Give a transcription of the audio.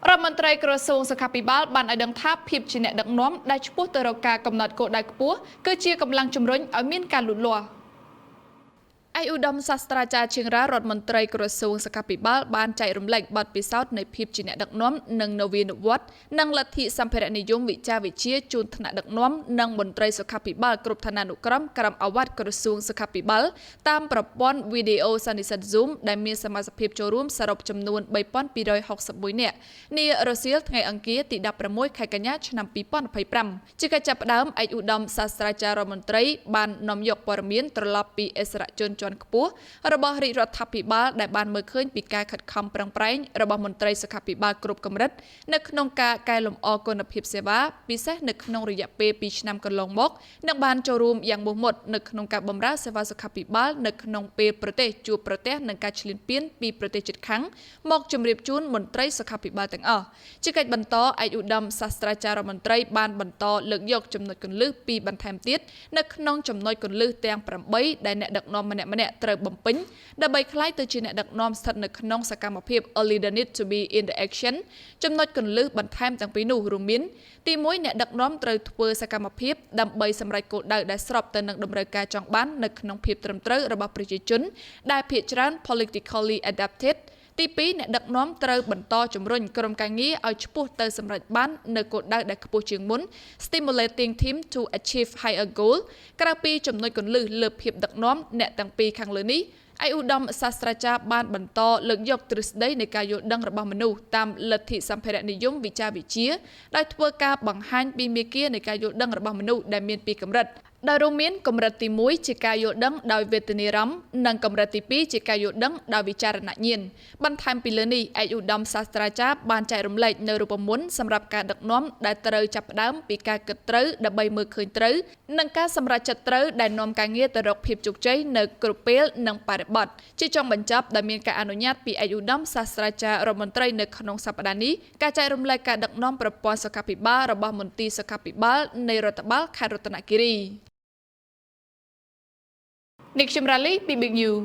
រដ្ឋមន្ត្រីក្រសួងសុខាភិបាលបានឲ្យដឹងថាភាពជាអ្នកដឹកនាំដែលឆ្ពោះទៅរកការកំណត់គោលដៅខ្ពស់គឺជាកម្លាំងជំរុញឲ្យមានការលូតលាស់ឯឧត្តមសាស្ត្រាចារ្យជាងរ៉ារដ្ឋមន្ត្រីក្រសួងសុខាភិបាលបានចែករំលែកបទពិសោធន៍នៃភាពជាអ្នកដឹកនាំនិងនវានុវត្តន៍និងលទ្ធិសម្ភារៈនិយមវិជ្ជាវិទ្យាជូនថ្នាក់ដឹកនាំនិងមន្ត្រីសុខាភិបាលគ្រប់ឋានានុក្រមក្រមអាវ៉ាត់ក្រសួងសុខាភិបាលតាមប្រព័ន្ធវីដេអូសន្និសីទ Zoom ដែលមានសមាជិកភាពចូលរួមសរុបចំនួន3261នាក់នារសៀលថ្ងៃអង្គារទី16ខែកញ្ញាឆ្នាំ2025ជាការចាប់ផ្ដើមឯកឧត្តមសាស្ត្រាចារ្យរដ្ឋមន្ត្រីបាននាំយកព័ត៌មានត្រឡប់ពីអិសរាជជនជាន់ខ្ពស់របស់រាជរដ្ឋាភិបាលដែលបានមើលឃើញពីការខិតខំប្រឹងប្រែងរបស់មន្ត្រីសុខាភិបាលគ្រប់កម្រិតនៅក្នុងការកែលម្អគុណភាពសេវាពិសេសនៅក្នុងរយៈពេល2ឆ្នាំកន្លងមកនិងបានចូលរួមយ៉ាងមោះមុតនៅក្នុងការបម្រើសេវាសុខាភិបាលនៅក្នុងពេលប្រទេសជួបប្រទះនឹងការឈ្លានពានពីប្រទេសជិតខាងមកជម្រាបជូនមន្ត្រីសុខាភិបាលទាំងអស់ជាកិច្ចបន្តឯកឧត្តមសាស្ត្រាចារ្យរដ្ឋមន្ត្រីបានបន្តលើកយកចំណុចគន្លឹះពីបន្ថែមទៀតនៅក្នុងចំណុចគន្លឹះទាំង8ដែលអ្នកដឹកនាំម្នាក់ៗត្រូវបំពេញដើម្បីក្លាយទៅជាអ្នកដឹកនាំស្ថិតនៅក្នុងសកម្មភាព a leader need to be in the action ចំណុចគន្លឹះបន្ថែមទាំងពីរនោះរួមមានទី1អ្នកដឹកនាំត្រូវធ្វើសកម្មភាពដើម្បីសម្រេចគោលដៅដែលស្របទៅនឹងតម្រូវការចង់បាននៅក្នុងភាពត្រឹមត្រូវរបស់ប្រជាជនដែលភាគច្រើន politically adaptedទី2អ្នកដឹកនាំត្រូវបន្តជំរុញក្រុមការងារឲ្យឆ្ពោះទៅសម្រេចបាននៅគោលដៅដែលខ្ពស់ជាងមុន stimulating team to achieve higher goal ក្រៅពីចំណុចគន្លឹះលើភាពដឹកនាំអ្នកទាំងពីរខាងលើនេះឯកឧត្តមសាស្ត្រាចារ្យបានបន្តលើកយកទ្រឹស្ដីនៃការយល់ដឹងរបស់មនុស្សតាមលទ្ធិសម្ភារៈនិយមវិជ្ជាវិទ្យាដោយធ្វើការបង្ហាញពីមាគ៌ានៃការយល់ដឹងរបស់មនុស្សដែលមានពីរកម្រិតដោយរួមមានកម្រិតទី1ជាការយល់ដឹងដោយវេទនារម្មណ៍និងកម្រិតទី2ជាការយល់ដឹងដោយវិចារណញ្ញាណបន្ថែមពីលើនេះឯកឧត្តមសាស្ត្រាចារ្យបានចែករំលែកនៅរូបមន្តសម្រាប់ការដឹកនាំដែលត្រូវចាប់ផ្ដើមពីការគិតត្រូវដើម្បីមើលឃើញត្រូវនិងការសម្រេចចិត្តត្រូវដែលនាំការងារទៅរកភាពជោគជ័យនៅគ្រប់ពេលនិងបរិបទជាចុងបញ្ចប់ដែលមានការអនុញ្ញាតពីឯកឧត្តមសាស្ត្រាចារ្យរដ្ឋមន្ត្រីនៅក្នុងសប្តាហ៍នេះការចែករំលែកការដឹកនាំប្រព័ន្ធសុខាភិបាលរបស់មន្ទីរសុខាភិបាលនៃរដ្ឋបាលខេត្តរតនគិរីនេះខ្ញុំរ៉ាលីពី Big News